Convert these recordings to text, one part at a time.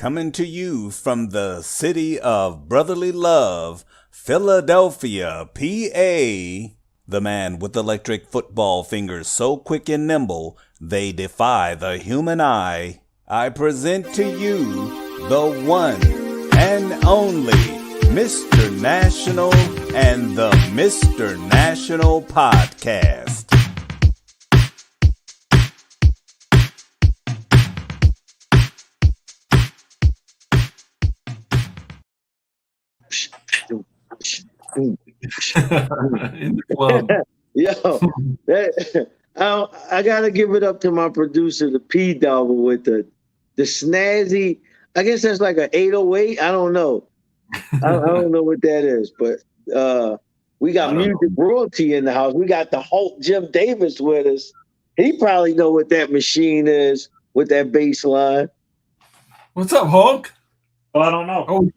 coming to you from the city of brotherly love, Philadelphia, PA. The man with electric football fingers so quick and nimble, they defy the human eye. I present to you the one and only Mr. National and the Mr. National Podcast. In the club. I gotta give it up to my producer, the P Double, with the snazzy. I guess that's like an 808. I don't know. I don't know what that is, but we got music royalty in the house. We got the Hulk Jim Davis with us. He probably know what that machine is with that bass line. What's up, Hulk? Oh, I don't know. Oh,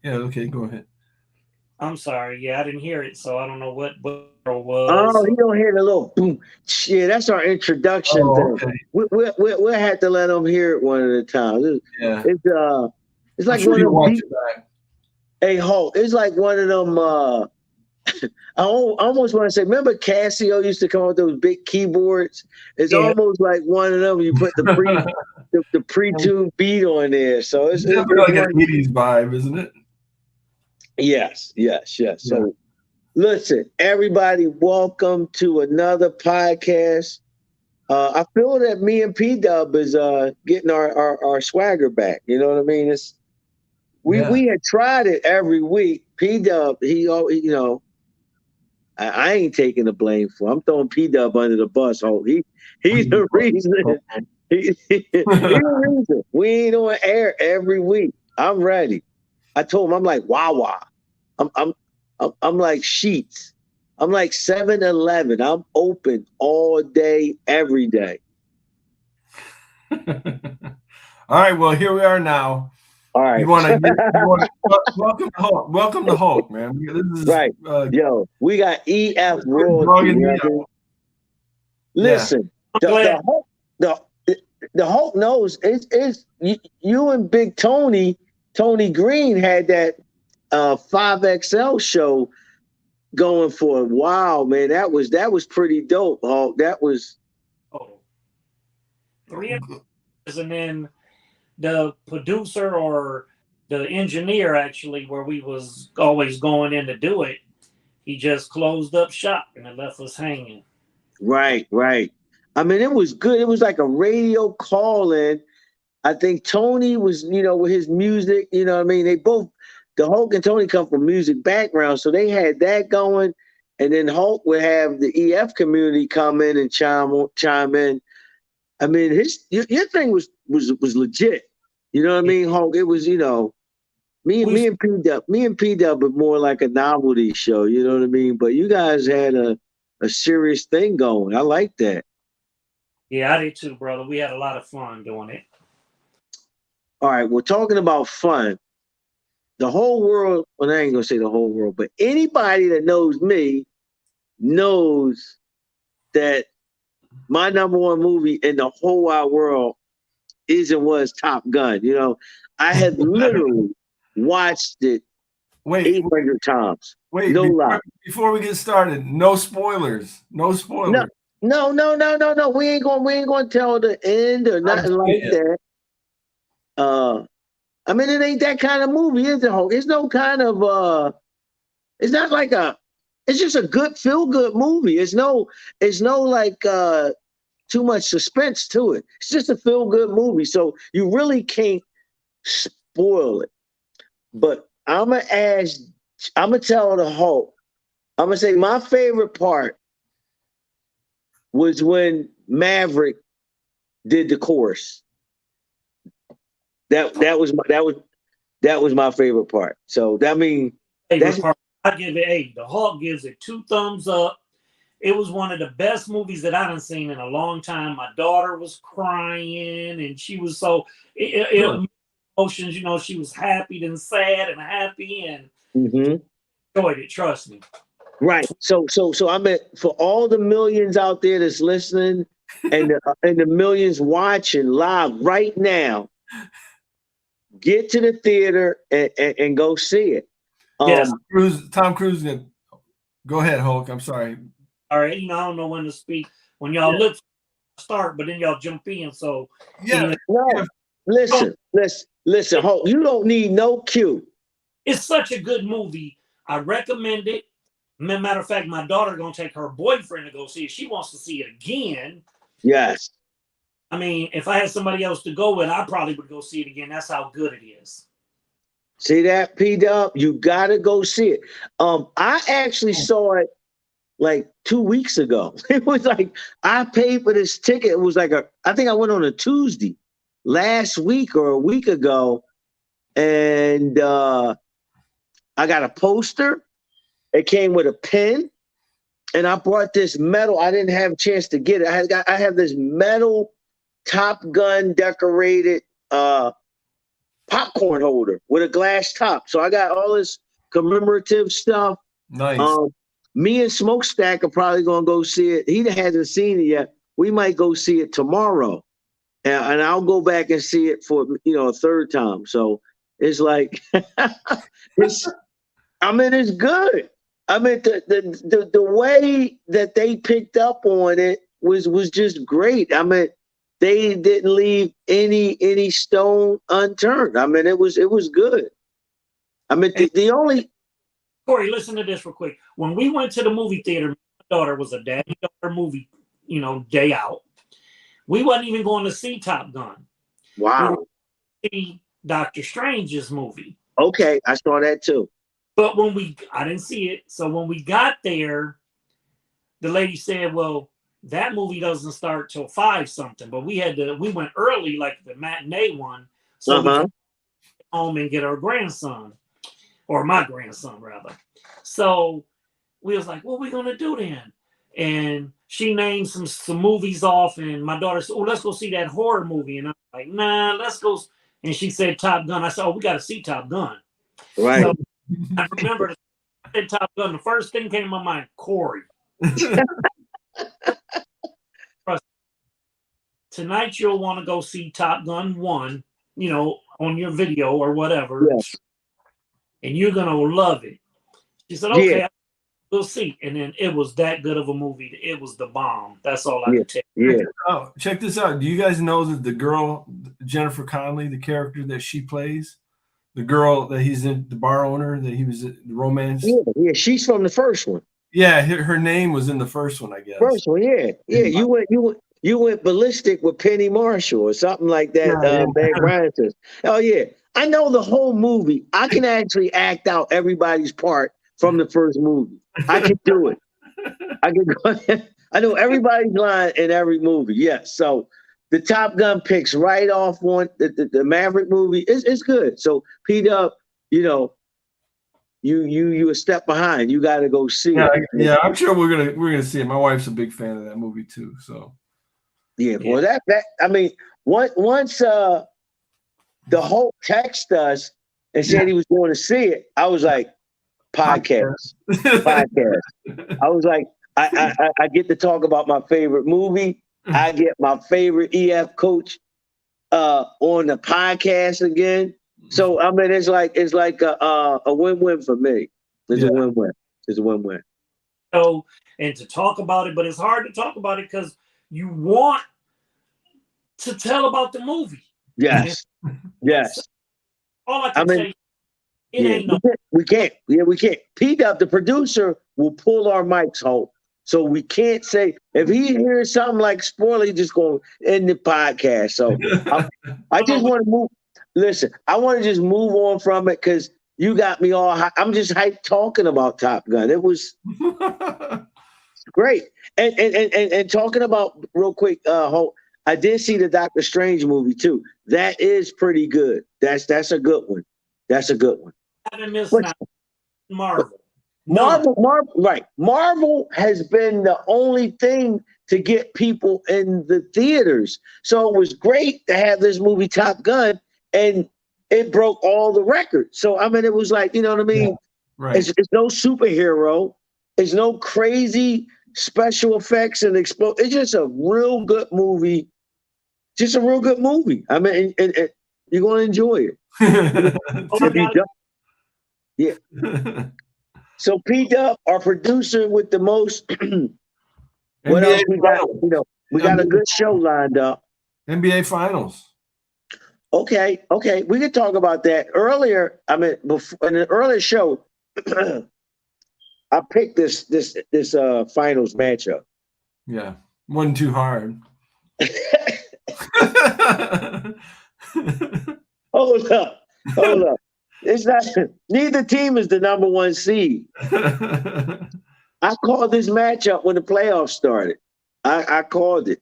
yeah. Okay, go ahead. I'm sorry. Yeah, I didn't hear it, so I don't know what it was. Oh, you don't hear the little boom. Yeah, that's our introduction thing. Okay. We'll have to let them hear it one at a time. It's like one of them. Hey, Hulk, it's like one of them. I almost want to say, remember Casio used to come with those big keyboards? It's almost like one of them. You put the pre-tuned beat on there, so it's like an 80s vibe, isn't it? Yes. Yeah. So, listen, everybody, welcome to another podcast. I feel that me and P Dub is getting our swagger back. You know what I mean? We had tried it every week. P Dub, I ain't taking the blame for it. I'm throwing P Dub under the bus. Oh, he's the reason. He's the reason. We ain't on air every week. I'm ready. I told him I'm like Wawa. I'm like Sheets. I'm like 7-Eleven. I'm open all day, every day. All right. Well, here we are now. All right. Welcome to Hulk. Welcome to Hulk, man. This is, right. Yo, we got EF royalty. Listen, the Hulk knows it's you and Big Tony Green had that 5XL show going for a while, man. That was pretty dope, Hulk. That was 3 hours, and then the producer or the engineer, actually, where we was always going in to do it, he just closed up shop and it left us hanging. Right. I mean, it was good. It was like a radio call-in. I think Tony was, with his music, you know what I mean? They both, the Hulk and Tony come from music background, so they had that going. And then Hulk would have the EF community come in and chime in. I mean, your thing was legit. You know what I mean, Hulk? It was, me and P Dub were more like a novelty show, you know what I mean? But you guys had a serious thing going. I like that. Yeah, I did too, brother. We had a lot of fun doing it. All right, we're talking about fun. The whole world, well, I ain't gonna say the whole world, but anybody that knows me knows that my number one movie in the whole wide world was Top Gun. I had literally watched it 800 times. Wait, no lie. Before we get started, no spoilers. No spoilers. No. We ain't gonna tell the end or nothing like that. I mean, it ain't that kind of movie, is it, Hulk? It's no kind of it's not like it's just a good feel-good movie. It's no like too much suspense to it. It's just a feel-good movie. So you really can't spoil it. But I'm gonna tell the Hulk, I'm gonna say my favorite part was when Maverick did the chorus. That was my favorite part. So that mean that's part. I give it the Hulk gives it 2 thumbs up. It was one of the best movies that I done seen in a long time. My daughter was crying, and she was so emotions. She was happy and sad and happy, and enjoyed it. Trust me. Right. So I mean, for all the millions out there that's listening, and the millions watching live right now, get to the theater and go see it. Yes. Tom Cruise. Go ahead, Hulk. I'm sorry. All right, I don't know when to speak. When y'all look start, but then y'all jump in. So listen, Hulk. You don't need no cue. It's such a good movie. I recommend it. Matter of fact, my daughter gonna take her boyfriend to go see it. She wants to see it again. Yes. I mean, if I had somebody else to go with, I probably would go see it again. That's how good it is. See that, P-Dub? You gotta go see it. I actually saw it like 2 weeks ago. It was like I paid for this ticket. It was like I think I went on a Tuesday last week or a week ago, and I got a poster. It came with a pen, and I brought this metal. I didn't have a chance to get it. I have this metal Top Gun decorated popcorn holder with a glass top. So I got all this commemorative stuff. Nice. Me and Smokestack are probably gonna go see it. He hasn't seen it yet. We might go see it tomorrow, and I'll go back and see it for a third time. So it's like it's good. I mean, the way that they picked up on it was just great. I mean, they didn't leave any stone unturned. I mean, it was good. I mean, the only Corey, listen to this real quick. When we went to the movie theater, my daughter was a daddy-daughter movie, day out. We wasn't even going to see Top Gun. Wow. We were to see Doctor Strange's movie. Okay, I saw that too. But I didn't see it. So when we got there, the lady said, well, that movie doesn't start till 5 something. But we went early, like the matinee one. So we could go home and get our grandson. Or my grandson, rather. So we was like, what are we going to do then? And she named some movies off. And my daughter said, oh, let's go see that horror movie. And I'm like, nah, let's go. And she said Top Gun. I said, oh, we got to see Top Gun. Right. So I remember the Top Gun. The first thing came to my mind, Corey. Tonight you'll want to go see Top Gun 1, on your video or whatever. Yes. And you're going to love it. She said, okay, we'll see. And then it was that good of a movie. It was the bomb. That's all I can tell you. Yeah. Oh, check this out. Do you guys know that the girl, Jennifer Connelly, the character that she plays, the girl that he's in, the bar owner that he was in the romance? Yeah, she's from the first one. Yeah, her name was in the first one, I guess. First one, yeah. You went ballistic with Penny Marshall or something like that. Meg Ryan says, oh yeah. I know the whole movie. I can actually act out everybody's part from the first movie. I can do it. I know everybody's line in every movie. Yes. So the Top Gun picks right off on the Maverick movie. It's good. So P-Dub, you a step behind. You got to go see it. Yeah, I'm sure we're gonna see it. My wife's a big fan of that movie too. So yeah. Well, that I mean, once the Hulk texted us and said he was going to see it, I was like, podcast. I was like, I get to talk about my favorite movie. I get my favorite EF coach on the podcast again. So I mean, it's like a win-win for me. It's a win-win. It's a win-win. So, and to talk about it, but it's hard to talk about it because you want to tell about the movie. Yes. Yes. All I can say, we can't. Yeah, we can't. P-Dub, the producer, will pull our mics home. So we can't say, if he hears something like spoiler, he's just going to end the podcast. So I just want to move. Listen, I want to just move on from it because you got me all I'm just hyped talking about Top Gun. It was great. And talking about real quick, Hope, I did see the Doctor Strange movie too. That is pretty good. That's a good one. That's a good one. I haven't missed Marvel. Right. Marvel has been the only thing to get people in the theaters. So it was great to have this movie Top Gun, and it broke all the records. So I mean, it was like, you know what I mean? Yeah, right. It's no superhero. It's no crazy special effects and It's just a real good movie. Just a real good movie. I mean, You're gonna enjoy it. If you don't, yeah. So P Dub, our producer with the most. What NBA else we got? Finals. You know, we got a good show lined up. NBA Finals. Okay, we can talk about that earlier. I mean, before, in the earlier show, I picked this finals matchup. Yeah, wasn't too hard. Hold up. It's not. Neither team is the number one seed. I called this matchup when the playoffs started. I called it.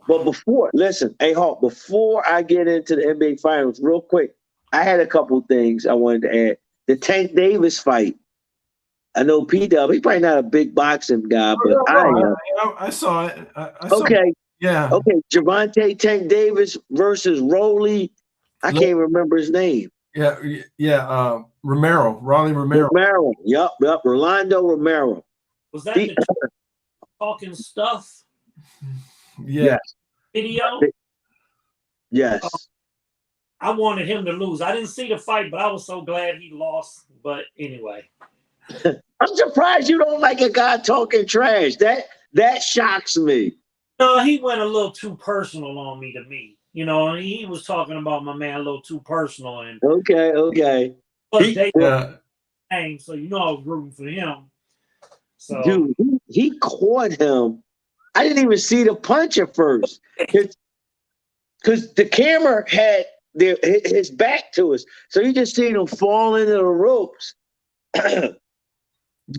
But listen, hey Hawk, before I get into the NBA Finals, real quick, I had a couple things I wanted to add. The Tank Davis fight. I know P-Dub, he's probably not a big boxing guy, but I am. I saw it. Okay. Yeah. Okay. Javante Tank Davis versus Rolly. I can't remember his name. Yeah. Ronnie Romero. Romero. Yup. Rolando Romero. Was that the talking stuff? Yeah. Video? Yes. I wanted him to lose. I didn't see the fight, but I was so glad he lost. But anyway. I'm surprised you don't like a guy talking trash. That shocks me. No, he went a little too personal on me. You know, he was talking about my man a little too personal. And okay. Plus, so you know I was rooting for him. So, dude, he caught him. I didn't even see the punch at first because the camera had his back to us, so you just seen him fall into the ropes. He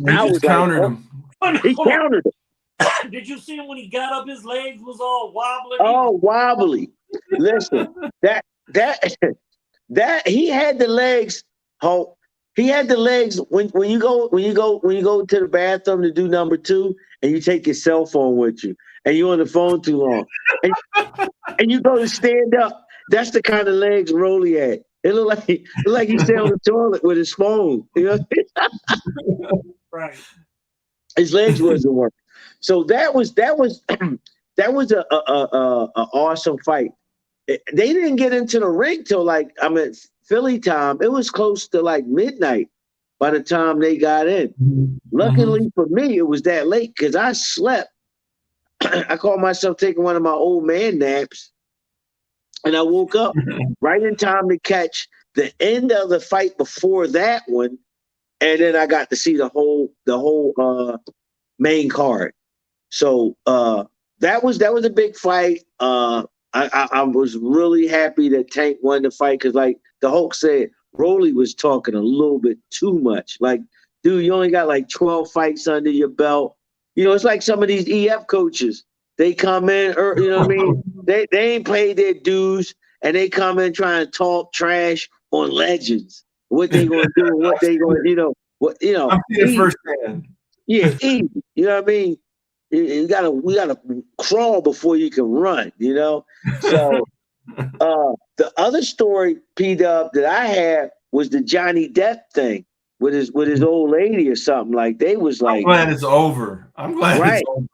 just countered him. He countered him. Did you see him when he got up? His legs was all wobbly. Oh, wobbly. Listen, that he had the legs. He had the legs when you go to the bathroom to do number 2 and you take your cell phone with you and you're on the phone too long and you go to stand up. That's the kind of legs Rolly had. It looked like he sat on the toilet with his phone. You know, right? His legs wasn't working. So that was a awesome fight. They didn't get into the ring till Philly time. It was close to like midnight by the time they got in. Luckily for me, it was that late because I slept. I called myself taking one of my old man naps, and I woke up right in time to catch the end of the fight before that one, and then I got to see the whole main card. So that was a big fight. I was really happy that Tank won the fight because, like the Hulk said, Rolly was talking a little bit too much. Like, dude, you only got like 12 fights under your belt. You know, it's like some of these EF coaches. They come in, you know what I mean? They ain't paid their dues, and they come in trying to talk trash on legends. What they gonna do? What they gonna, I'm seeing firsthand. Yeah, easy. You know what I mean? We gotta crawl before you can run, you know? So the other story, P-Dub, that I had was the Johnny Depp thing with his old lady or something. Like they was like, I'm glad it's over. I'm glad it's over.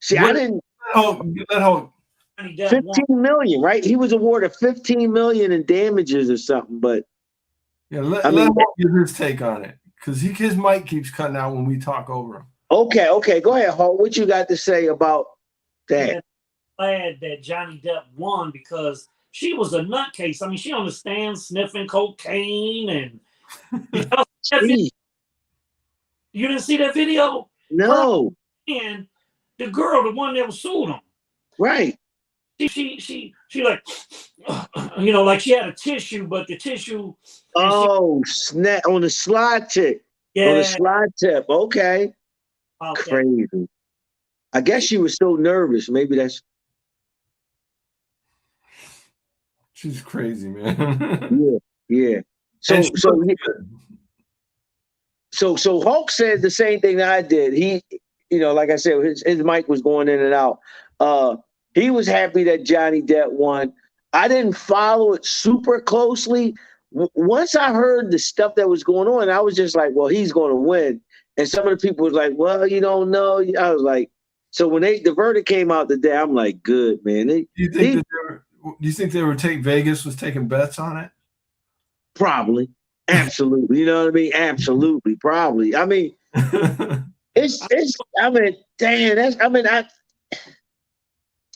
See, I didn't that whole 15 million, right? He was awarded 15 million in damages or something, but let him give his take on it. Because his mic keeps cutting out when we talk over him. Okay. Go ahead, Hall. What you got to say about that? I'm glad that Johnny Depp won because she was a nutcase. I mean, she on the stand sniffing cocaine and you didn't see that video? No. And the girl, the one that sued him. Right. She like, like she had a tissue, but the tissue. Oh, snap on the slide tip. Yeah. On the slide tip. Okay. Crazy. I guess she was so nervous. Maybe that's. She's crazy, man. Yeah. So Hulk said the same thing that I did. He, like I said, his mic was going in and out. He was happy that Johnny Depp won. I didn't follow it super closely. Once I heard the stuff that was going on, I was just like, well, he's going to win. And some of the people was like, well, you don't know. I was like, so when the verdict came out today, I'm like, good, man. Do you think Vegas was taking bets on it? Probably. Absolutely. You know what I mean? Absolutely. Probably. I mean, it's I mean, damn,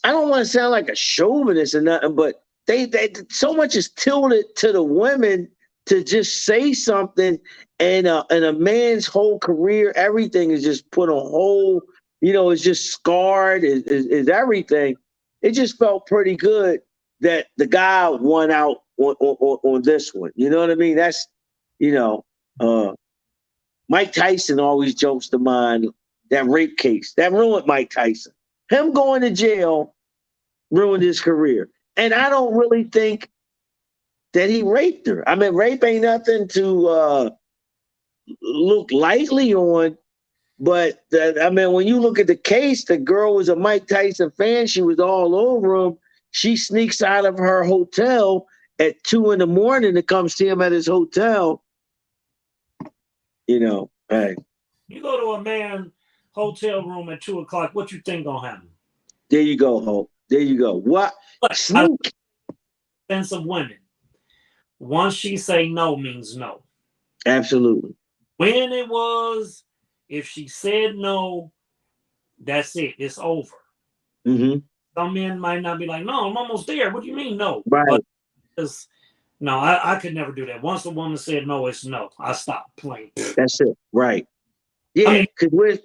I don't want to sound like a chauvinist or nothing, but they so much is tilted to the women to just say something, and a man's whole career, everything is just put on hold. You know, it's just scarred. Is everything. It just felt pretty good that the guy won out on this one. You know what I mean? That's, you know, Mike Tyson always jumps to mind. That rape case that ruined Mike Tyson. Him going to jail ruined his career. And I don't really think that he raped her. I mean, rape ain't nothing to look lightly on. But I mean, when you look at the case, the girl was a Mike Tyson fan. She was all over him. She sneaks out of her hotel at 2 a.m. to come see him at his hotel. You know, hey. You go to a man hotel room at 2 o'clock. What you think gonna happen? There you go, Hope. There you go. What? Sneak. Sense of women. Once she say no means no. Absolutely. When it was, if she said no, that's it. It's over. Mm-hmm. Some men might not be like, no, I'm almost there. What do you mean no? Right. But no, I could never do that. Once a woman said no, it's no. I stopped playing. That's it. Right. Yeah, because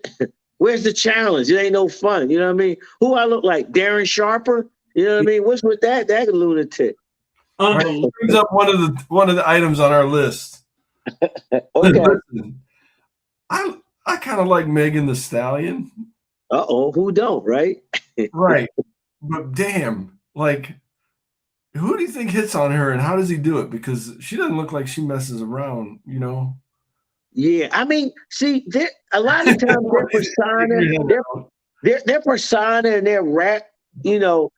where's the challenge? It ain't no fun. You know what I mean? Who I look like? Darren Sharper? You know what I mean? What's with that lunatic? Unbelievable. Brings up one of the items on our list. Okay. Listen, I kind of like Megan Thee Stallion. Who don't, right? Right. But damn, like, who do you think hits on her, and how does he do it? Because she doesn't look like she messes around, you know? Yeah, I mean, see, a lot of times their persona and their rap, you know,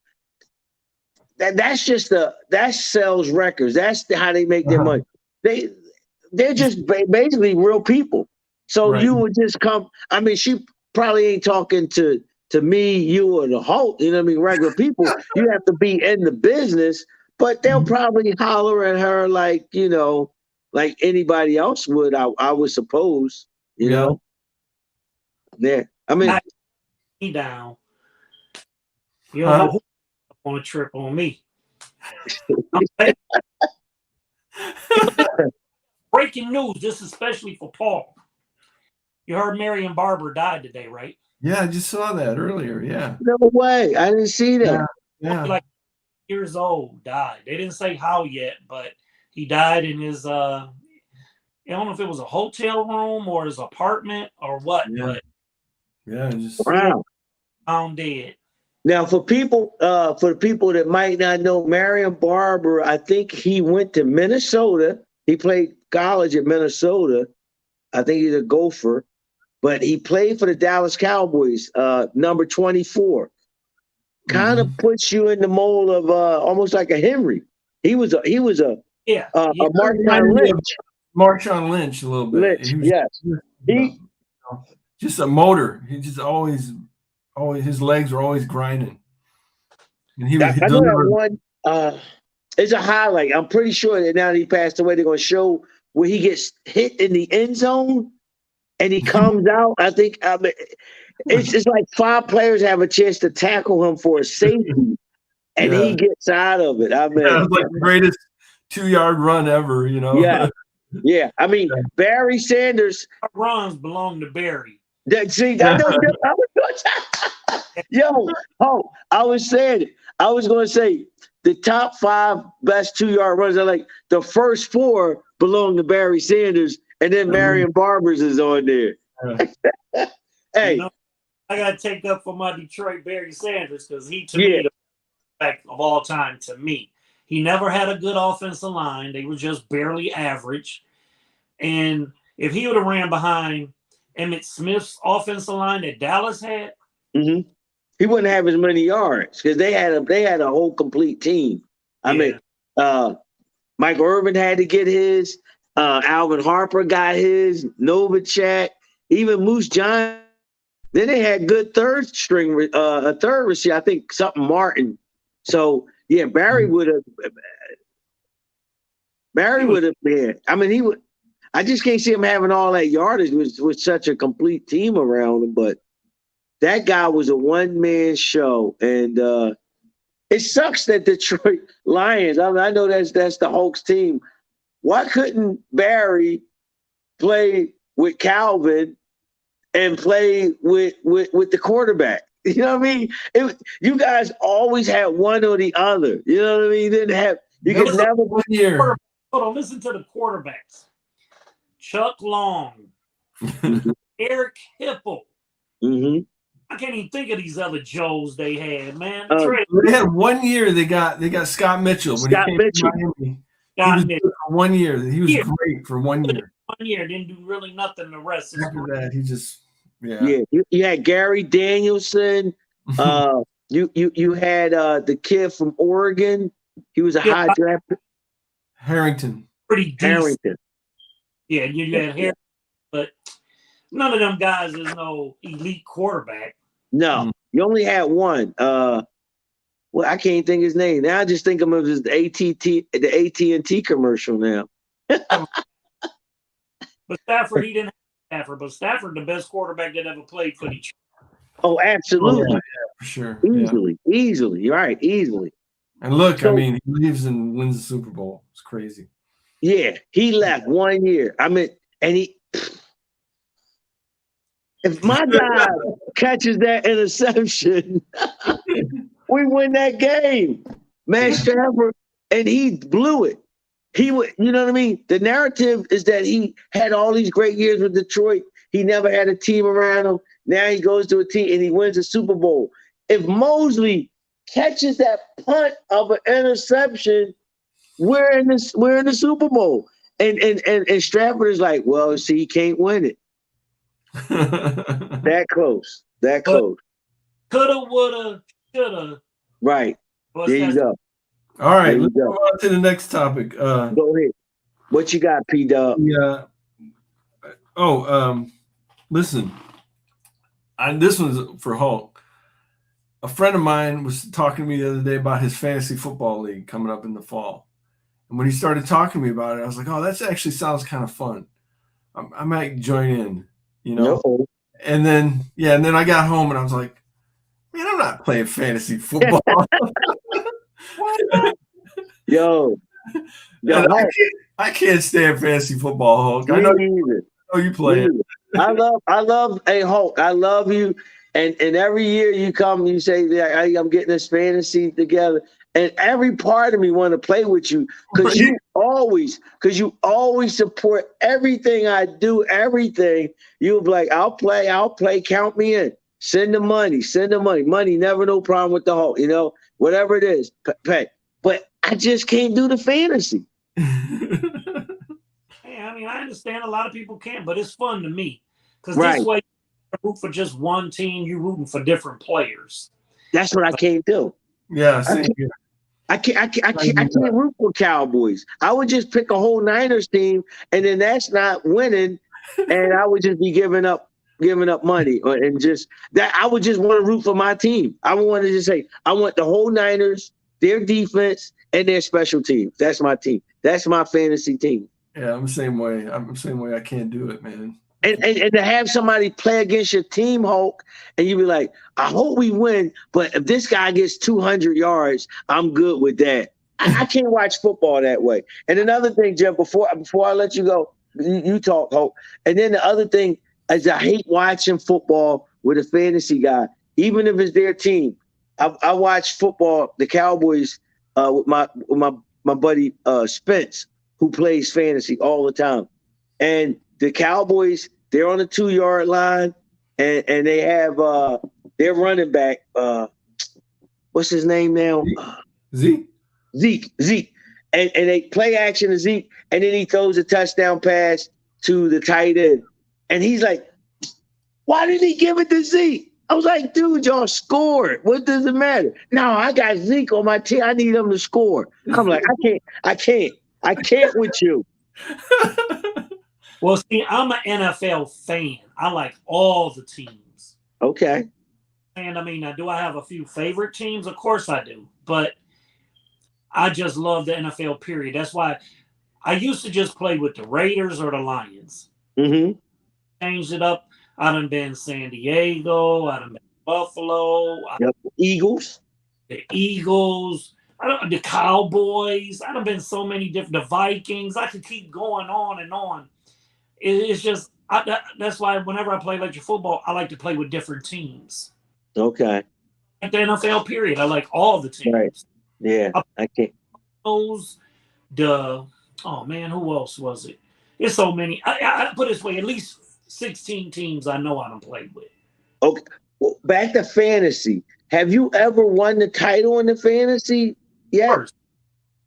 that's just that sells records. That's how they make their money. They're just basically real people. So you would just come. I mean, she probably ain't talking to me, you, or the Hulk. You know what I mean? Regular people. You have to be in the business, but they'll probably holler at her like, you know, like anybody else would. I would suppose. You know. Yeah. I mean, me down. You don't know who on a trip on me. Breaking news, this is especially for Paul. You heard Marion Barber died today, right? Yeah, I just saw that earlier. Yeah. No way. I didn't see that. Yeah. Like years old, died. They didn't say how yet, but he died in his I don't know if it was a hotel room or his apartment or what, but just wow. Found dead. Now, for the people that might not know, Marion Barber, I think he went to Minnesota. He played college at Minnesota. I think he's a Gopher, but he played for the Dallas Cowboys, number 24. Kind of puts you in the mold of almost like a Henry. He was a Marshawn Lynch. Marshawn Lynch a little bit. Just a motor. He just always his legs were always grinding. And he was that one. It's a highlight. I'm pretty sure that now that he passed away, they're going to show where he gets hit in the end zone and he comes out. I think it's like 5 players have a chance to tackle him for a safety, and he gets out of it. I mean, it was like the greatest 2-yard run ever, you know? Yeah. I mean, Barry Sanders. Runs belong to Barry. I was saying it. I was going to say the top 5 best 2-yard runs are like the first 4 belong to Barry Sanders, and then Marion Barber's is on there. Hey, you know, I got to take up for my Detroit Barry Sanders because he, to me, the best of all time to me. He never had a good offensive line. They were just barely average. And if he would have ran behind Emmitt Smith's offensive line that Dallas had, he wouldn't have as many yards because they had a whole complete team. I mean, Michael Irvin had to get his. Alvin Harper got his. Novacek, even Moose John. Then they had good third receiver. I think something Martin. So Yeah, Barry would have. Barry would have been. I mean, he would. I just can't see him having all that yardage with such a complete team around him. But that guy was a one-man show, and it sucks that Detroit Lions. I mean, I know that's the Hawks team. Why couldn't Barry play with Calvin and play with the quarterback? You know what I mean? You guys always had one or the other. You know what I mean? You didn't have. You could never. 1 year. Hold on, listen to the quarterbacks. Chuck Long, Eric Hipple. Mm-hmm. I can't even think of these other Joes they had, man. They had 1 year. They got Scott Mitchell when Scott he came Mitchell. to Miami. Scott He was Mitchell. good for 1 year. He was great for 1 year. 1 year, didn't do really nothing the rest of After that, he just Yeah. You had Gary Danielson. You had the kid from Oregon. He was a high draft. Harrington. Pretty decent. Harrington. Yeah, you had Harrington, but none of them guys is no elite quarterback. No, you only had one. Well, I can't think his name. Now I just think of him as the AT&T commercial now. But Stafford, he didn't have Stafford, but Stafford, the best quarterback that ever played for Detroit. Oh, absolutely. Oh, yeah, for sure. Easily. You're right, easily. And look, I mean, he leaves and wins the Super Bowl. It's crazy. Yeah, he left 1 year. I mean, and if my guy catches that interception, we win that game. Man, Stafford, and he blew it. He would, you know what I mean? The narrative is that he had all these great years with Detroit. He never had a team around him. Now he goes to a team and he wins a Super Bowl. If Mosley catches that punt of an interception, we're in the Super Bowl. And Stafford is like, well, see, he can't win it. That close. Coulda, woulda, shoulda. Right. There you go. All right, let's move on to the next topic. Go ahead. What you got, P-Dub? Yeah. Listen. This one's for Hulk. A friend of mine was talking to me the other day about his fantasy football league coming up in the fall. And when he started talking to me about it, I was like, oh, that actually sounds kind of fun. I might join in, you know? No. And then I got home and I was like, man, I'm not playing fantasy football. Yo, I can't stand fantasy football, Hulk. I know you play it. I love hey Hulk. I love you. And every year you come, you say, yeah, I'm getting this fantasy together. And every part of me want to play with you because you always support everything I do, everything. You'll be like, I'll play, count me in. Send the money. Money, never no problem with the Hulk, you know, whatever it is, pay. But I just can't do the fantasy. Hey, I mean, I understand a lot of people can't, but it's fun to me. Because this way you root for just one team, you're rooting for different players. That's what I can't do. Yeah, I can't root for Cowboys. I would just pick a whole Niners team, and then that's not winning, and I would just be giving up money, and just that I would just want to root for my team. I would want to just say I want the whole Niners, their defense, and their special teams. That's my team. That's my fantasy team. Yeah, I'm the same way. I can't do it, man. And to have somebody play against your team, Hulk, and you be like, I hope we win, but if this guy gets 200 yards, I'm good with that. I can't watch football that way. And another thing, Jeff, before I let you go, you talk, Hulk. And then the other thing is I hate watching football with a fantasy guy, even if it's their team. I watch football, the Cowboys, with my buddy Spence, who plays fantasy all the time. And the Cowboys, they're on the 2-yard line, and they have their running back. What's his name now? Zeke. And they play action to Zeke, and then he throws a touchdown pass to the tight end. And he's like, why did he give it to Zeke? I was like, dude, y'all scored. What does it matter? No, I got Zeke on my team. I need him to score. I'm like, I can't with you. Well, see, I'm an NFL fan. I like all the teams. Okay. And I mean, do I have a few favorite teams? Of course I do. But I just love the NFL period. That's why I used to just play with the Raiders or the Lions. Mm-hmm. Changed it up. I done been San Diego. I done been Buffalo. Yep. Eagles. The Eagles. The Cowboys. I done been so many different. The Vikings. I could keep going on and on. It's just that's why whenever I play electric football, I like to play with different teams. Okay. Like the NFL period, I like all the teams. Right. Yeah. I can't. Oh man, who else was it? There's so many. I put it this way: at least 16 teams I know I done played with. Okay. Well, back to fantasy. Have you ever won the title in the fantasy yet? First,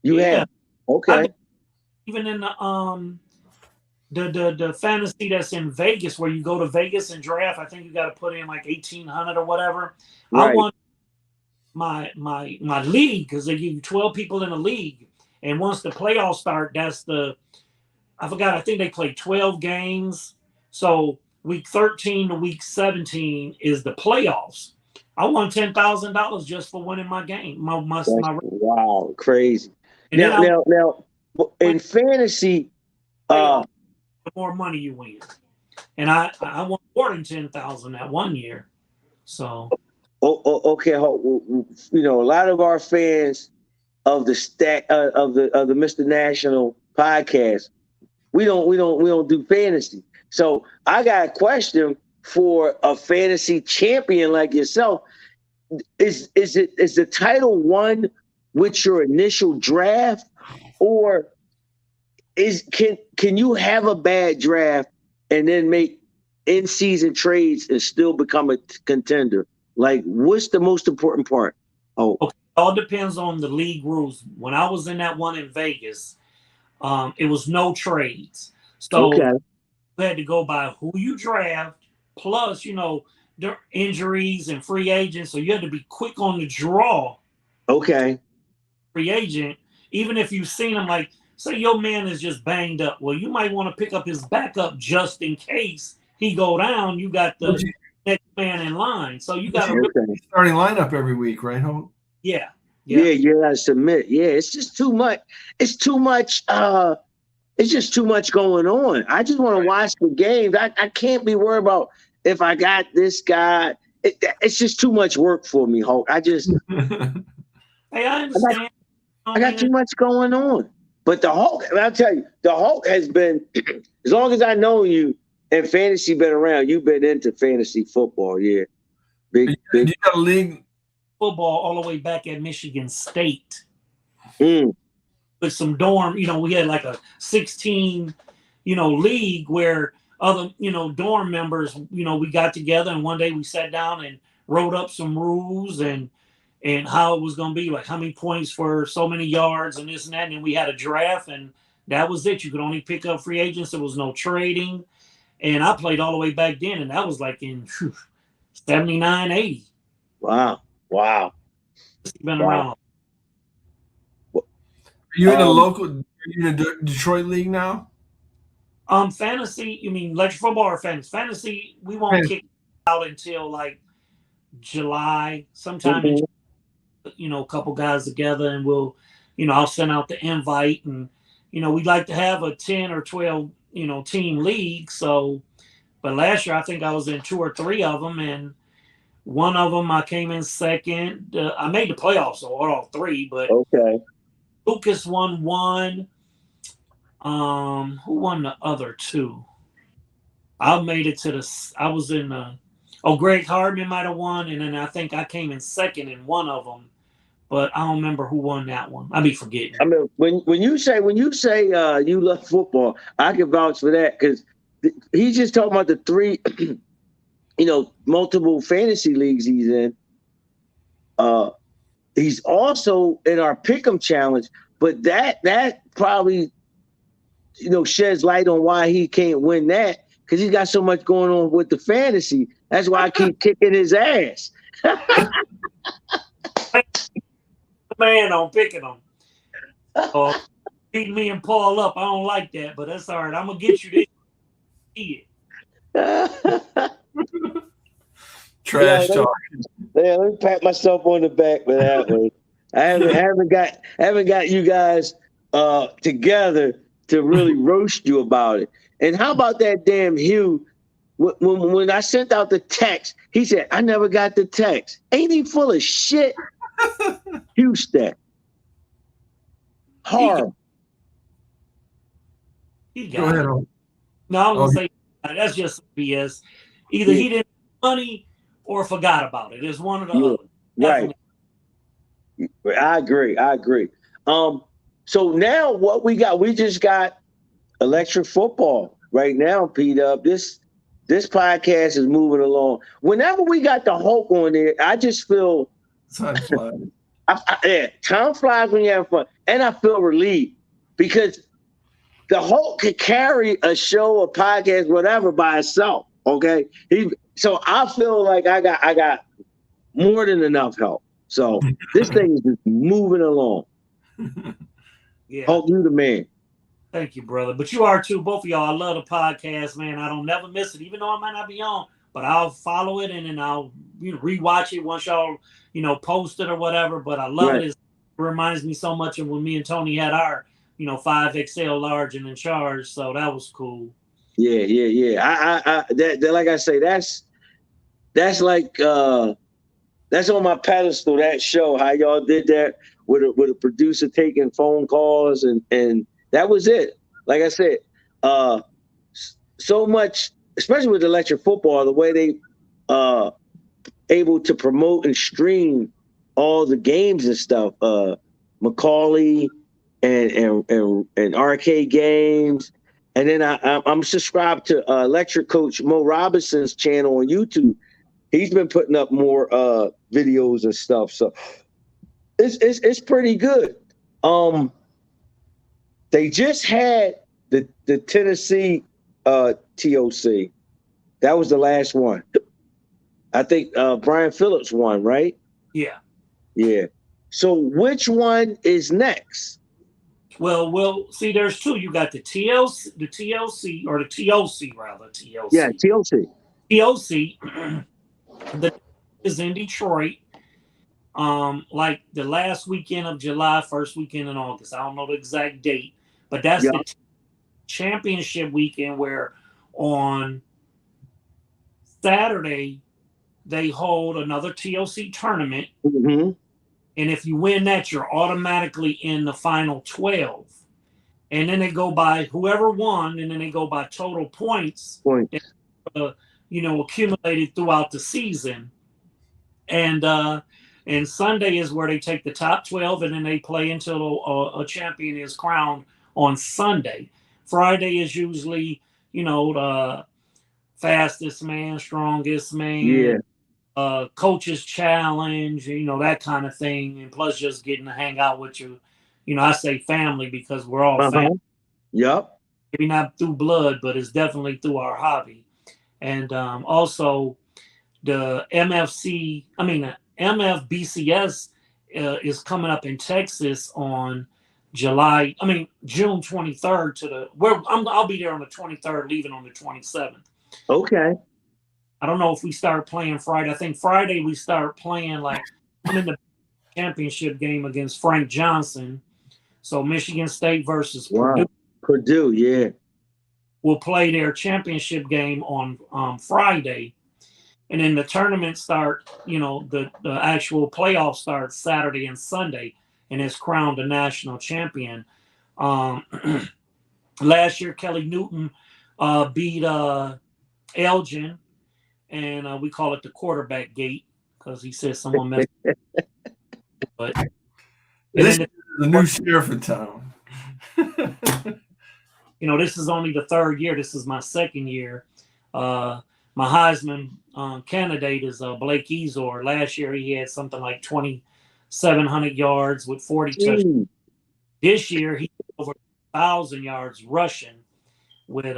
You have. Okay. Even in the fantasy that's in Vegas, where you go to Vegas and draft, I think you got to put in like 1,800 or whatever. Right. I won my league because they give you 12 people in a league, and once the playoffs start, I forgot. I think they play 12 games. So week 13 to week 17 is the playoffs. I won $10,000 just for winning my game. Wow, crazy. And Now, in fantasy, the more money you win, and I won more than 10,000 that one year. So okay, a lot of our fans of the of the Mr. National podcast, we don't do fantasy. So I got a question for a fantasy champion like yourself. Is the title won with your initial draft, or can you have a bad draft and then make in-season trades and still become a contender? Like, what's the most important part? Okay. All depends on the league rules. When I was in that one in Vegas, it was no trades. So you had to go by who you draft, plus, the injuries and free agents. So you had to be quick on the draw. Okay. Free agent, even if you've seen him, like, say your man is just banged up. Well, you might want to pick up his backup just in case he go down. You got the next man in line. So you got a starting lineup every week, right, Hope? Yeah. You gotta submit. Yeah, it's just too much. It's too much. It's just too much going on. I just want to watch the games. I can't be worried about if I got this guy. It's just too much work for me, Hulk. I understand. I got too much going on. But the Hulk, and I'll tell you, the Hulk has been, as long as I know you and fantasy been around, you've been into fantasy football. Yeah. Big. You got a league football all the way back at Michigan State. With some dorm, we had like a 16, league where other, dorm members, we got together, and one day we sat down and wrote up some rules and how it was going to be, like how many points for so many yards and this and that. And then we had a draft, and that was it. You could only pick up free agents. There was no trading. And I played all the way back then, and that was like in 79, 80. Wow. It's been around. Are you in a local? Are you in a Detroit league now? Fantasy. You mean electric football or fantasy? Fantasy. We won't kick out until like July, sometime. A couple guys together, and we'll, I'll send out the invite, and we'd like to have a 10 or 12, team league. So, but last year I think I was in 2 or 3 of them, and one of them I came in second. I made the playoffs, so all 3. But Lucas won 1. Who won the other 2? I made it to I was in Greg Hardman might have won, and then I think I came in second in one of them, but I don't remember who won that one. I'll be forgetting. I mean, when you say you love football, I can vouch for that, because he's just talking about the 3, multiple fantasy leagues he's in. He's also in our Pick'em Challenge, but that probably sheds light on why he can't win that, because he's got so much going on with the fantasy. That's why I keep kicking his ass. Man, I'm picking him. Beating me and Paul up. I don't like that, but that's all right. I'm gonna get you this. Trash talk. Yeah, let me pat myself on the back for that one. I haven't got you guys together to really roast you about it. And how about that damn Hugh? When I sent out the text, he said, I never got the text. Ain't he full of shit? Houston. Horrible. He Go got ahead. it. No, I was gonna say that's just BS. Either he didn't have money or forgot about it. It's one or the other. Right. Definitely. I agree. So now what we got? We just got electric football right now, Pete. This podcast is moving along. Whenever we got the Hulk on there, I just feel Time flies. Time flies when you have fun, and I feel relieved because the Hulk could carry a show, a podcast, whatever by itself. Okay, so I feel like I got more than enough help. So this thing is just moving along. Yeah. Hulk, you the man. Thank you, brother. But you are too. Both of y'all. I love the podcast, man. I don't never miss it, even though I might not be on. But I'll follow it and then I'll rewatch it once y'all post it or whatever. But I love it. It reminds me so much of when me and Tony had our 5XL large and in charge. So that was cool. Yeah. I like I say, that's like that's on my pedestal. That show, how y'all did that with a producer taking phone calls and that was it. Like I said, so much, especially with electric football, the way they able to promote and stream all the games and stuff. Macaulay and arcade games. And then I'm subscribed to Electric Coach Mo Robinson's channel on YouTube. He's been putting up more videos and stuff. So it's pretty good. They just had the Tennessee TOC. That was the last one. I think Brian Phillips won, right? Yeah. Yeah. So which one is next? Well, see, there's two. You got the TLC, or the TOC rather, TLC. Yeah, TOC. TOC that is in Detroit. Like the last weekend of July, first weekend in August. I don't know the exact date, but that's the championship weekend where on Saturday they hold another TOC tournament. Mm-hmm. And if you win that, you're automatically in the final 12. And then they go by whoever won, and then they go by total points. Accumulated throughout the season. And Sunday is where they take the top 12, and then they play until a champion is crowned on Sunday. Friday is usually, the fastest man, strongest man, coach's challenge, that kind of thing. And plus just getting to hang out with you. I say family because we're all family. Yep. Maybe not through blood, but it's definitely through our hobby. And also the MFBCS is coming up in Texas on June 23rd I'll be there on the 23rd, leaving on the 27th. Okay. I don't know if we start playing Friday. I think Friday we start playing I'm in the championship game against Frank Johnson. So Michigan State versus Purdue. Purdue, yeah. Will play their championship game on Friday. And then the tournament start, the actual playoff starts Saturday and Sunday, and is crowned a national champion. Last year, Kelly Newton beat Elgin, and we call it the quarterback gate because he said someone messed up. But this is the new sheriff in town. This is only the third year. This is my second year. My Heisman candidate is Blake Ezor. Last year he had something like 2,700 yards with 40 touchdowns. This year he over 1,000 yards rushing with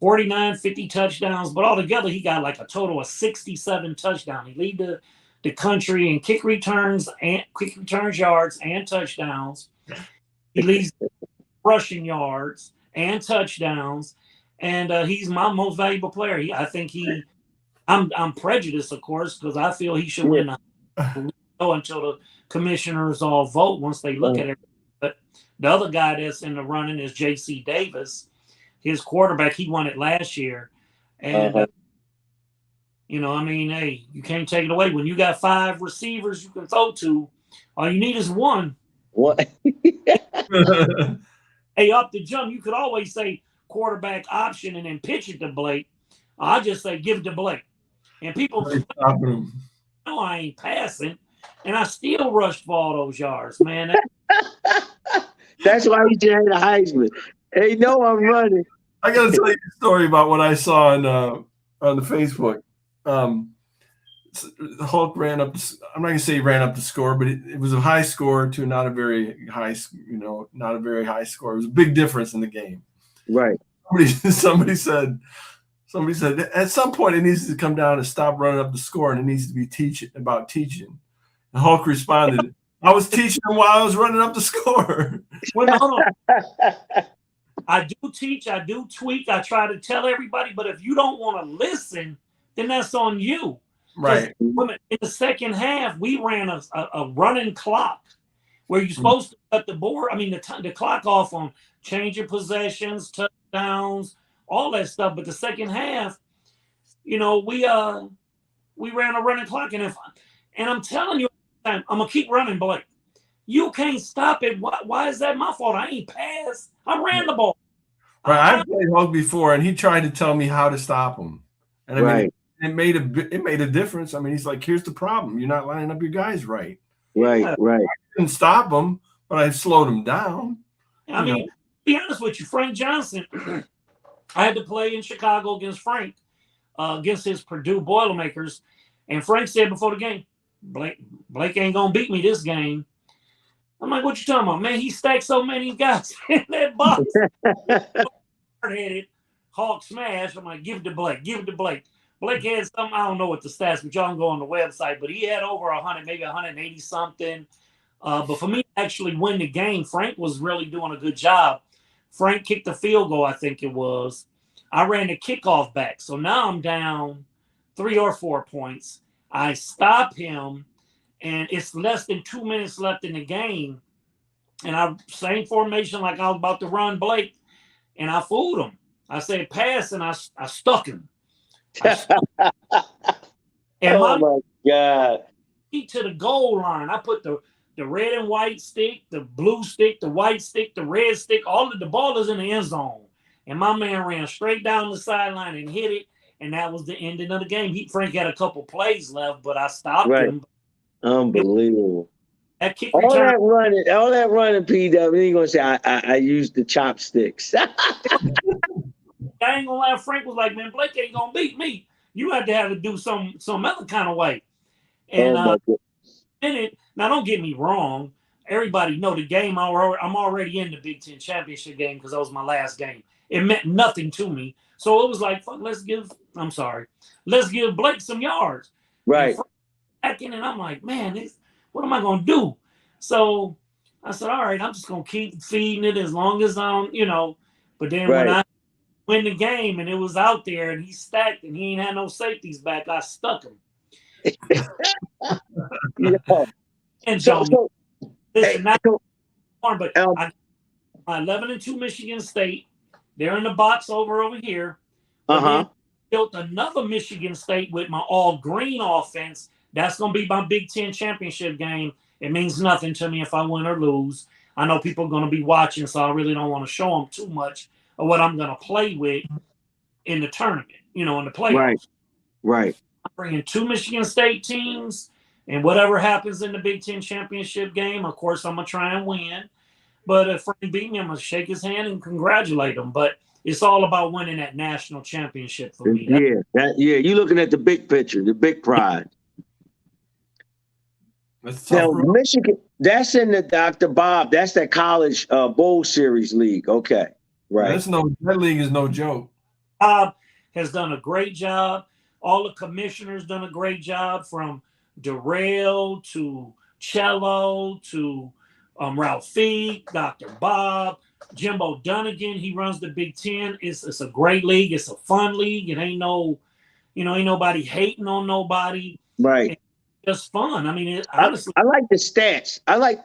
49, 50 touchdowns. But altogether he got like a total of 67 touchdowns. He lead the country in kick returns yards and touchdowns. He leads rushing yards and touchdowns. And he's my most valuable player. I'm prejudiced, of course, because I feel he should win. until the commissioners all vote once they look at it. But the other guy that's in the running is J.C. Davis. His quarterback, he won it last year. And, you know, I mean, hey, you can't take it away. When you got 5 receivers you can throw to, all you need is one. What? Hey, up the jump, you could always say quarterback option and then pitch it to Blake. I just say give it to Blake. And people know I ain't passing. And I still rushed for all those yards, man. That's why he should have the Heisman. Hey, no, I'm running. I got to tell you a story about what I saw on the Facebook. Hulk ran up. I'm not going to say he ran up the score, but it was a high score to not a very high, not a very high score. It was a big difference in the game. Right. Somebody said at some point it needs to come down and stop running up the score, and it needs to be teaching. And Hulk responded, "I was teaching him while I was running up the score." Well, no. I do teach, I do tweak, I try to tell everybody, but if you don't want to listen, then that's on you. Right. In the second half, we ran a running clock where you're supposed to cut the the clock off on change of possessions, touchdowns, all that stuff. But the second half, we ran a running clock, and I'm telling you, I'm gonna keep running, Blake. You can't stop it. Why is that my fault? I ain't passed. I ran the ball. Right. I've played Hulk before, and he tried to tell me how to stop him. And I mean, it made a difference. I mean, he's like, "Here's the problem: you're not lining up your guys right." Right. I didn't stop him, but I slowed him down. I mean, to be honest with you, Frank Johnson. I had to play in Chicago against Frank, against his Purdue Boilermakers, and Frank said before the game, "Blake ain't gonna beat me this game." I'm like, "What you talking about, man? He stacked so many guys in that box." Hard-headed Hawk smash. I'm like, "Give it to Blake. Give it to Blake." Blake had some, I don't know what the stats, but y'all can go on the website, but he had over 100, maybe 180 something. But for me to actually win the game, Frank was really doing a good job. Frank kicked the field goal, I think it was. I ran the kickoff back. So now I'm down 3 or 4 points. I stop him, and it's less than 2 minutes left in the game. And same formation like I was about to run Blake, and I fooled him. I said pass, and I stuck him. And oh my God! To the goal line, I put the red and white stick, the blue stick, the white stick, the red stick. All of the ball is in the end zone, and my man ran straight down the sideline and hit it, and that was the ending of the game. Frank had a couple plays left, but I stopped him. Unbelievable. That kick all return. All that running, PW. He gonna say I used the chopsticks. I ain't gonna lie. Frank was like, "Man, Blake ain't gonna beat me. You had to do some other kind of way." And now don't get me wrong. Everybody know the game. I'm already in the Big Ten championship game because that was my last game. It meant nothing to me, so it was like, "Fuck, let's give Blake some yards." Right. And I'm like, "Man, what am I gonna do?" So I said, "All right, I'm just gonna keep feeding it as long as I'm, But then when I win the game and it was out there and he stacked and he ain't had no safeties back, I stuck him. And listen, but I 11-2 Michigan State. They're in the box over here. Then built another Michigan State with my all green offense. That's gonna be my Big Ten championship game. It means nothing to me if I win or lose. I know people are gonna be watching, so I really don't want to show them too much of what I'm gonna play with in the tournament, in the playoffs. Right. I'm bringing 2 Michigan State teams, and whatever happens in the Big Ten championship game, of course, I'm going to try and win. But if Frank beat me, I'm going to shake his hand and congratulate him. But it's all about winning that national championship for me. You're looking at the big picture, the big prize. Now, Michigan, that's in the Dr. Bob. That's that college bowl series league. Okay. Right. That league is no joke. Bob has done a great job. All the commissioners done a great job, from Darrell to Cello to Ralphie, Dr. Bob, Jimbo Dunnigan. He runs the Big Ten. It's a great league. It's a fun league. It ain't nobody hating on nobody. Right. just fun. I mean, I, honestly, I like the stats. I like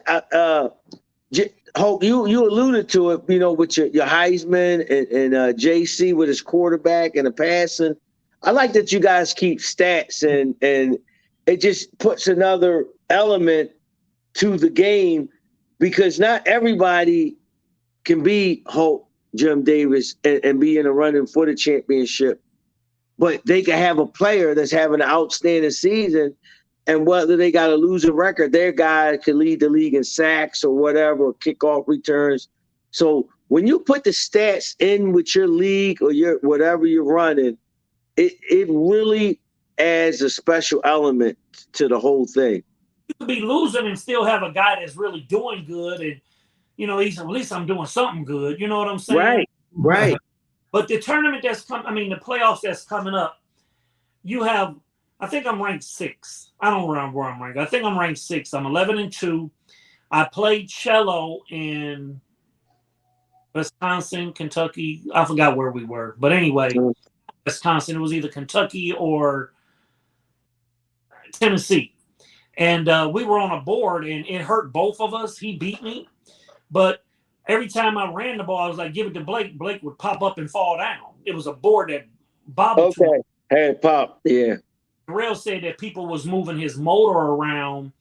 Hope, you alluded to it, with your Heisman and JC with his quarterback and the passing. I like that you guys keep stats, and it just puts another element to the game, because not everybody can be Hope, Jim Davis, and be in a running for the championship, but they can have a player that's having an outstanding season, and whether they got a losing record, their guy could lead the league in sacks or whatever, or kickoff returns. So when you put the stats in with your league or your whatever you're running, it really adds a special element to the whole thing. you could be losing and still have a guy that's really doing good, and he's at least I'm doing something good. You know what I'm saying? Right. But the tournament the playoffs that's coming up, you have, I think I'm ranked 6. I don't remember where I'm ranked. I think I'm ranked 6. I'm 11-2. I played cello in Wisconsin, Kentucky. I forgot where we were. But anyway, Wisconsin, it was either Kentucky or Tennessee. And we were on a board, and it hurt both of us. He beat me. But every time I ran the ball, I was like, give it to Blake. Blake would pop up and fall down. It was a board that bobbled to him. Hey, Pop, yeah. Terrell said that people was moving his motor around.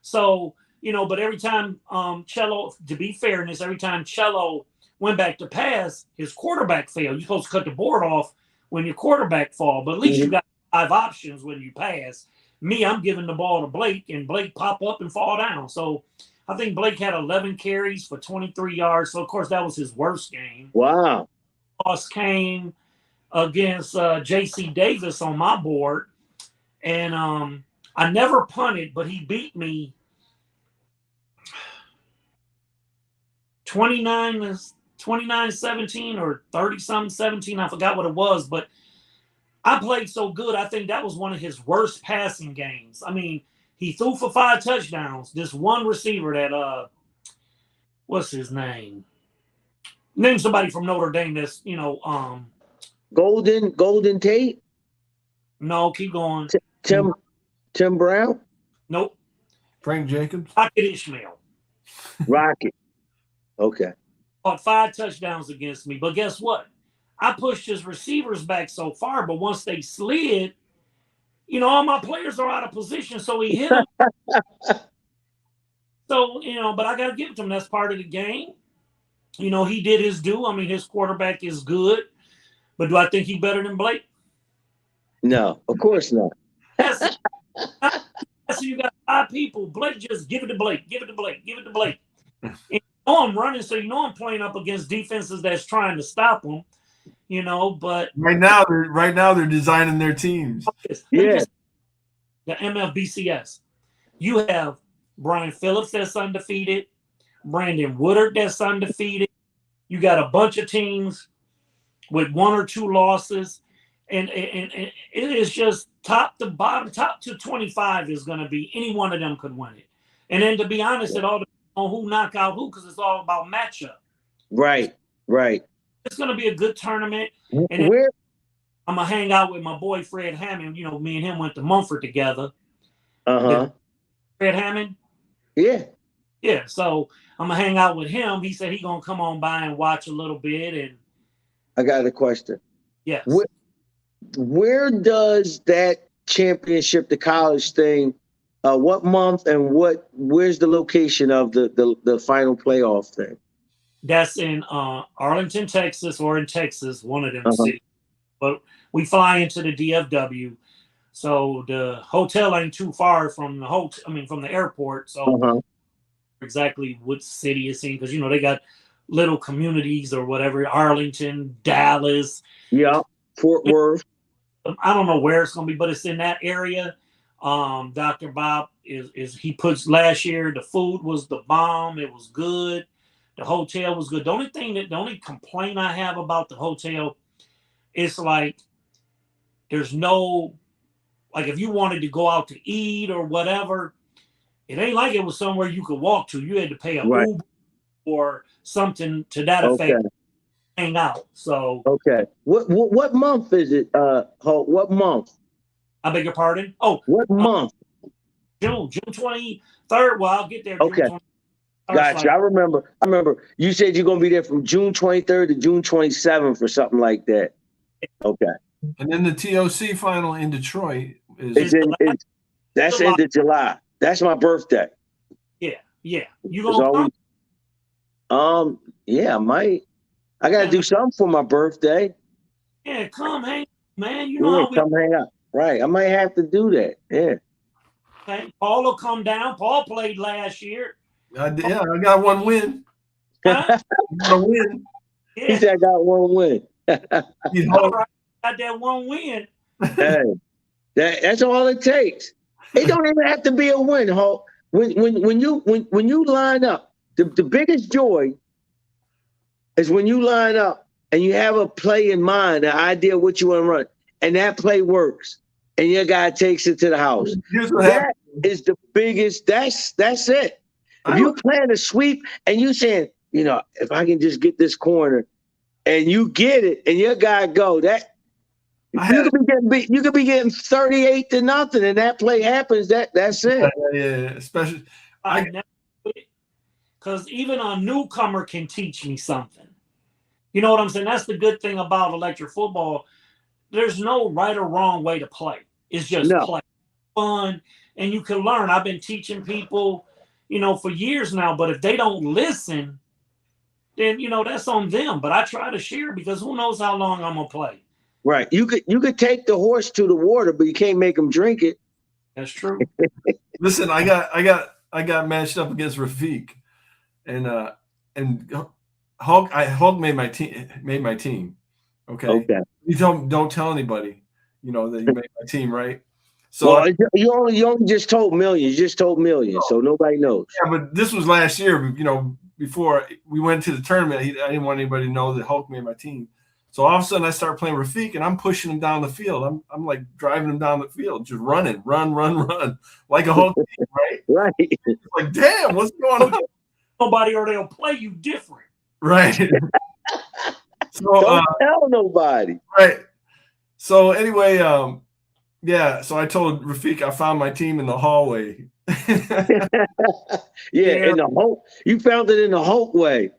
So, but every time Cello, to be fairness, every time Cello went back to pass, his quarterback failed. You're supposed to cut the board off when your quarterback fall, but at least you got 5 options when you pass. Me, I'm giving the ball to Blake, and Blake pop up and fall down. So I think Blake had 11 carries for 23 yards. So, of course, that was his worst game. Wow. Loss came against J.C. Davis on my board. And I never punted, but he beat me 29-17 or 30-something-17. I forgot what it was, but I played so good. I think that was one of his worst passing games. I mean, he threw for 5 touchdowns. This one receiver that what's his name? Name somebody from Notre Dame that's Golden Tate? No, keep going. Tim Brown? Nope. Frank Jacobs? Rocket Ishmael. Rocket. Okay. Caught 5 touchdowns against me. But guess what? I pushed his receivers back so far, but once they slid, all my players are out of position, so he hit them. So, but I got to give it to him. That's part of the game. He did his due. I mean, his quarterback is good. But do I think he's better than Blake? No, of course not. That's you got 5 people. Blake, just give it to Blake. Give it to Blake. Give it to Blake. And I'm running, so I'm playing up against defenses that's trying to stop him. But right now they're designing their teams. Yeah. The MFBCS. You have Brian Phillips that's undefeated, Brandon Woodard that's undefeated. You got a bunch of teams with 1 or 2 losses, and it is just top to bottom, top to 25 is going to be any one of them could win it. And then to be honest, it all depends on who knock out who, because it's all about matchup. Right. It's going to be a good tournament. And I'm going to hang out with my boy, Fred Hammond. Me and him went to Mumford together. Fred Hammond? Yeah. Yeah, so I'm going to hang out with him. He said he's going to come on by and watch a little bit. And I got a question. Yes. Where does that championship, the college thing, what month and where's the location of the final playoff thing? That's in Arlington, Texas, or in Texas, one of them cities. But we fly into the DFW, so the hotel ain't too far from the from the airport. So exactly what city it's in, because they got little communities or whatever. Arlington, Dallas, Fort Worth. I don't know where it's gonna be, but it's in that area. Dr. Bob is he puts last year. The food was the bomb. It was good. The hotel was good. The only complaint I have about the hotel is like there's no, like, if you wanted to go out to eat or whatever, it ain't like it was somewhere you could walk to. You had to pay a Uber or something to that effect. Hang out. So what month is it? What month? I beg your pardon? Oh, what month? June 23rd. Well, I'll get there June Okay. 23rd. Gotcha. I remember you said you're gonna be there from June 23rd to June 27th or something like that. Okay. And then the TOC final in Detroit It's is that's July. end of July. That's my birthday. Yeah. You It's gonna always, yeah, I might. I gotta do something for my birthday. Yeah, come hang, man. You know Yeah, how we. come hang out. Right. I might have to do that. Yeah. Okay. Paul will come down. Paul played last year. I got one win. Huh? A win. He Yeah. said I got one win. All right. Got that one win. Hey, that's all it takes. It don't even have to be a win, Hulk. When you line up, the biggest joy is when you line up and you have a play in mind, an idea of what you want to run, and that play works, and your guy takes it to the house. That is the biggest. That's it. If you plan a sweep and you saying, if I can just get this corner, and you get it, and your guy go, that you could be getting 38-0, and that play happens. That's it. Yeah. Especially because even a newcomer can teach me something. You know what I'm saying? That's the good thing about electric football. There's no right or wrong way to play. It's just play, fun, and you can learn. I've been teaching people, for years now. But if they don't listen, then that's on them. But I try to share because who knows how long I'm gonna play. Right. You could take the horse to the water, but you can't make him drink it. That's true. Listen, I got matched up against Rafiq, and Hulk made my team. Okay. You don't tell anybody, that you made my team, right? So you only just told millions. You just told millions, so nobody knows. Yeah, but this was last year. Before we went to the tournament, I didn't want anybody to know that Hulk made my team. So all of a sudden, I start playing Rafiq, and I'm pushing him down the field. I'm like driving him down the field, just running, run, like a Hulk team, right? Right. It's like, damn, what's going on? Nobody or they'll play you different. Right. So don't tell nobody. Right. So anyway, so I told Rafiq I found my team in the hallway. In the Hulk. You found it in the Hulk way.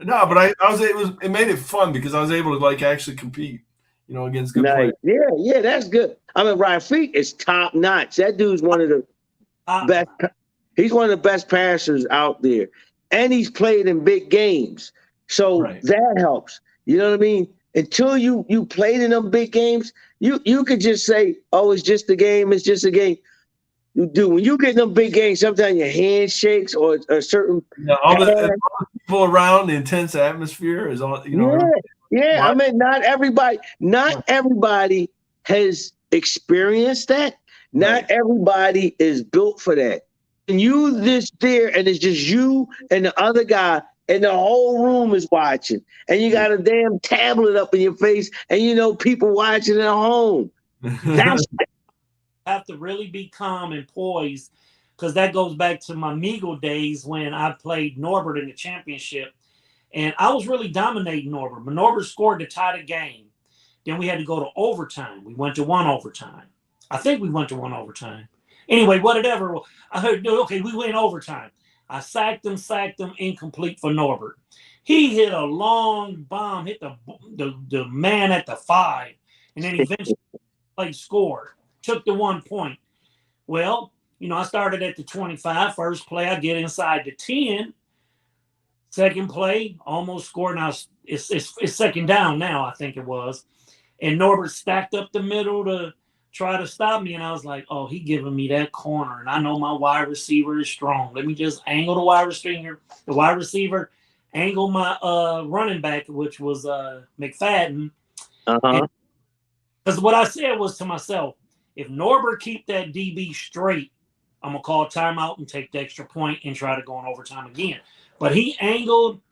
No, but I was it made it fun because I was able to actually compete, against good players. Yeah, that's good. I mean, Rafiq is top notch. That dude's one of the best. He's one of the best passers out there, and he's played in big games, so that helps. You know what I mean? Until you played in them big games, you could just say, "Oh, it's just a game. It's just a game." You do when you get in them big games. Sometimes your hand shakes or a certain. All the people around, the intense atmosphere is all. Yeah. I mean, not everybody has experienced that. Not everybody is built for that. And you just there, and it's just you and the other guy, and the whole room is watching, and you got a damn tablet up in your face, and people watching at home. That's have to really be calm and poised because that goes back to my Meagle days when I played Norbert in the championship. And I was really dominating Norbert. But Norbert scored to tie the game. Then we had to go to overtime. We went to one overtime. I think we went to one overtime. Anyway, whatever. I heard, okay, we went overtime. I sacked him, incomplete for Norbert. He hit a long bomb, hit the man at the 5, and then eventually scored. Took the 1 point. Well, I started at the 25. First play, I get inside the 10. Second play, almost scored. Now it's second down now, I think it was. And Norbert stacked up the middle to try to stop me. And I was like, oh, he giving me that corner. And I know my wide receiver is strong. Let me just angle the wide receiver, angle my running back, which was McFadden. Because what I said was to myself, if Norbert keep that DB straight, I'm going to call timeout and take the extra point and try to go in overtime again. But he angled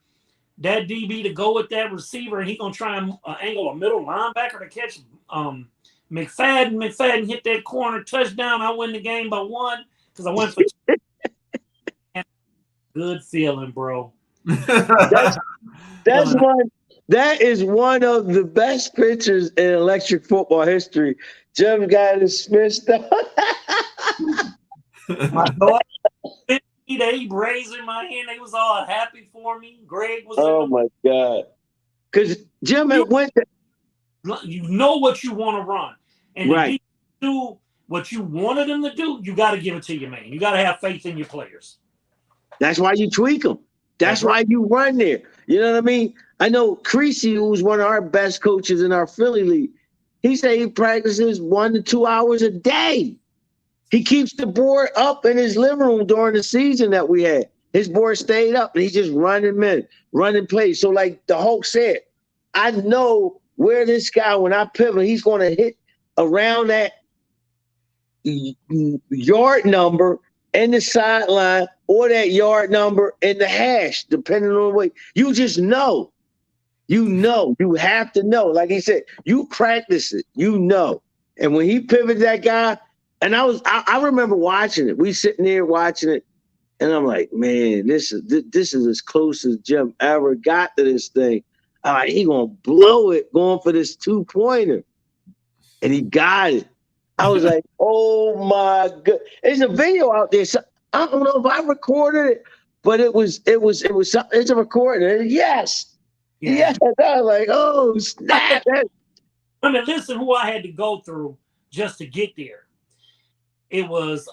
that DB to go with that receiver, and he's going to try and angle a middle linebacker to catch McFadden. McFadden hit that corner, touchdown. I win the game by 1 because I went for 2. Good feeling, bro. That's That is one of the best pictures in electric football history. Jim got his Smith. My daughter, they raising my hand. They was all happy for me. Greg was Oh in my God. Because Jim the. had went to, You know what you want to run, and if right. you do what you wanted them to do, you got to give it to your man. You got to have faith in your players. That's why you tweak them. That's why you run there. You know what I mean? I know Creasy, who's one of our best coaches in our Philly league, he said he practices 1 to 2 hours a day. He keeps the board up in his living room during the season that we had. His board stayed up, and he's just running plays. So like the Hulk said, I know where this guy, when I pivot, he's going to hit around that yard number in the sideline or that yard number in the hash, depending on the way. You just know. You have to know. Like he said, you practice it, And when he pivoted that guy, and I remember watching it. We sitting there watching it, and I'm like, man, this is as close as Jim ever got to this thing. I'm like, he gonna blow it going for this 2-pointer. And he got it. I was like, oh my God. There's a video out there. So I don't know if I recorded it, but it's a recording. Yes. Yeah. Yes. I was like, oh, snap. I mean, listen who I had to go through just to get there. It was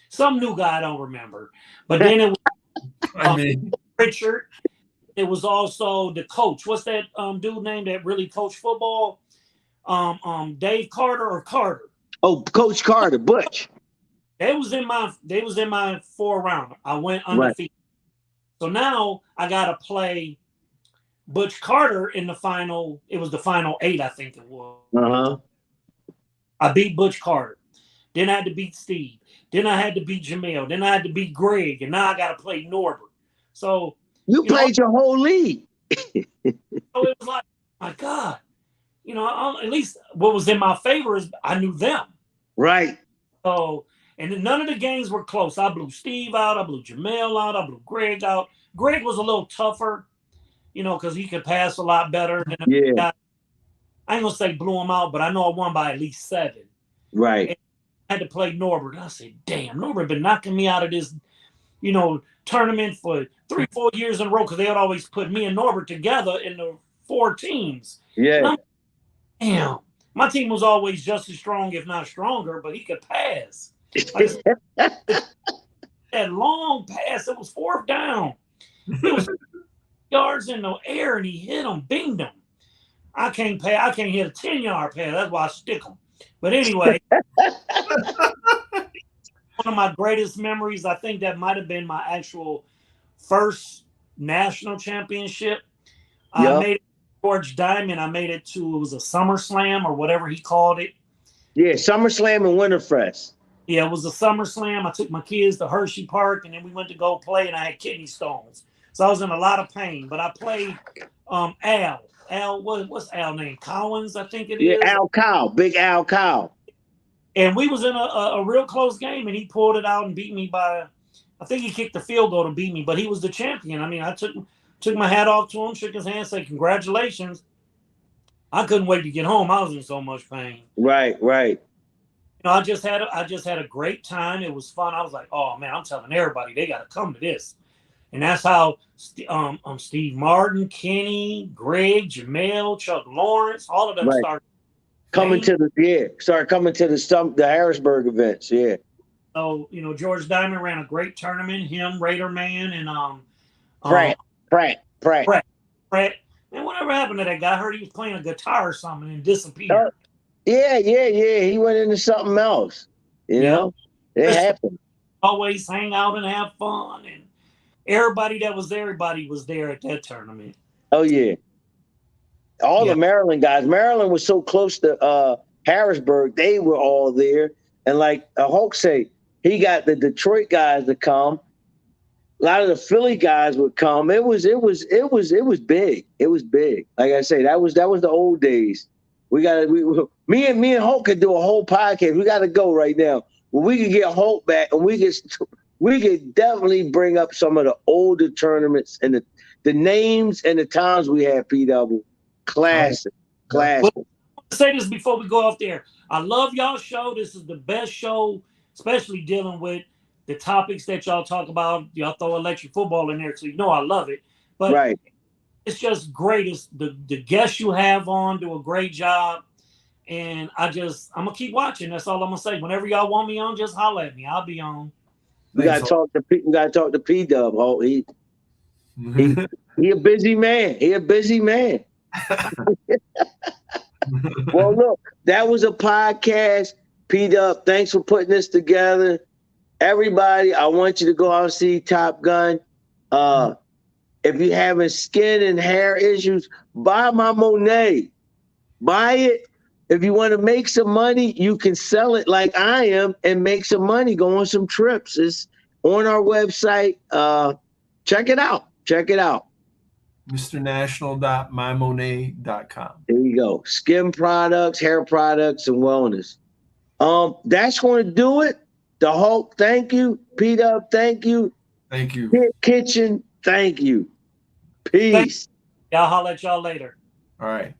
some new guy I don't remember. But then it was Richard. It was also the coach. What's that dude name that really coached football? Dave Carter or Carter? Oh, Coach Carter, Butch. They was in my 4 round. I went undefeated. Right. So now I gotta play Butch Carter in the final. It was the final 8, I think it was. Uh-huh. I beat Butch Carter. Then I had to beat Steve. Then I had to beat Jamel. Then I had to beat Greg. And now I gotta play Norbert. So you played your whole league. So it was like, my God, at least what was in my favor is I knew them. Right. So, and then none of the games were close. I blew Steve out. I blew Jamel out. I blew Greg out. Greg was a little tougher, because he could pass a lot better. Yeah. I ain't going to say blew him out, but I know I won by at least 7. Right. And I had to play Norbert. I said, damn, Norbert been knocking me out of this, tournament for 3-4 years in a row because they would always put me and Norbert together in the 4 teams. Yeah. Damn. My team was always just as strong, if not stronger, but he could pass. Like, that long pass, it was 4th down. It was yards in the air, and he hit him, binged him. I can't hit a 10-yard pass. That's why I stick him. But anyway, one of my greatest memories, I think that might have been my actual first national championship. I made it George Diamond. I made it to, it was a SummerSlam or whatever he called it. Yeah, SummerSlam and Winterfest. Yeah, it was a SummerSlam. I took my kids to Hershey Park, and then we went to go play, and I had kidney stones. So I was in a lot of pain. But I played Al. Al, what's Al name? Collins, I think it is. Yeah, Al Cow, Big Al Cow. And we was in a real close game, and he pulled it out and beat me by, I think he kicked the field goal to beat me, but he was the champion. I mean, I took my hat off to him, shook his hand, said, congratulations. I couldn't wait to get home. I was in so much pain. Right. I just had a great time. It was fun. I was like, oh man, I'm telling everybody they got to come to this. And that's how Steve Martin, Kenny, Greg, Jamel, Chuck Lawrence, all of them started coming to the Harrisburg events. Yeah. So George Diamond ran a great tournament. Him, Raider Man, and Pratt. Man, whatever happened to that guy? I heard he was playing a guitar or something and disappeared. Yeah. He went into something else. You know, it happened. Always hang out and have fun, and everybody was there at that tournament. Oh yeah. All the Maryland guys. Maryland was so close to Harrisburg. They were all there, and like Hulk say, he got the Detroit guys to come. A lot of the Philly guys would come. It was big. It was big. Like I say, that was the old days. Me and Hulk could do a whole podcast. We got to go right now. Well, we could get Hulk back, and we could we could definitely bring up some of the older tournaments and the names and the times we had, P-Double. Classic. Classic. Well, say this before we go off there. I love y'all show. This is the best show, especially dealing with the topics that y'all talk about. Y'all throw electric football in there, so you know I love it. But Right. it's just great. It's the guests you have on do a great job. And I'm gonna keep watching. That's all I'm gonna say. Whenever y'all want me on, just holler at me. I'll be on. We gotta talk to P-Dub, Hulk. He a busy man. He a busy man. Well, look, that was a podcast. P-Dub, thanks for putting this together. Everybody, I want you to go out and see Top Gun. If you're having skin and hair issues, buy my Monet. Buy it. If you want to make some money, you can sell it like I am and make some money. Go on some trips. It's on our website. Check it out. Check it out. MrNational.mymonet.com. There you go. Skin products, hair products, and wellness. That's going to do it. The Hulk, thank you. P-Dub, thank you. Thank you. Kitchen, thank you. Peace. Y'all holler at y'all later. All right.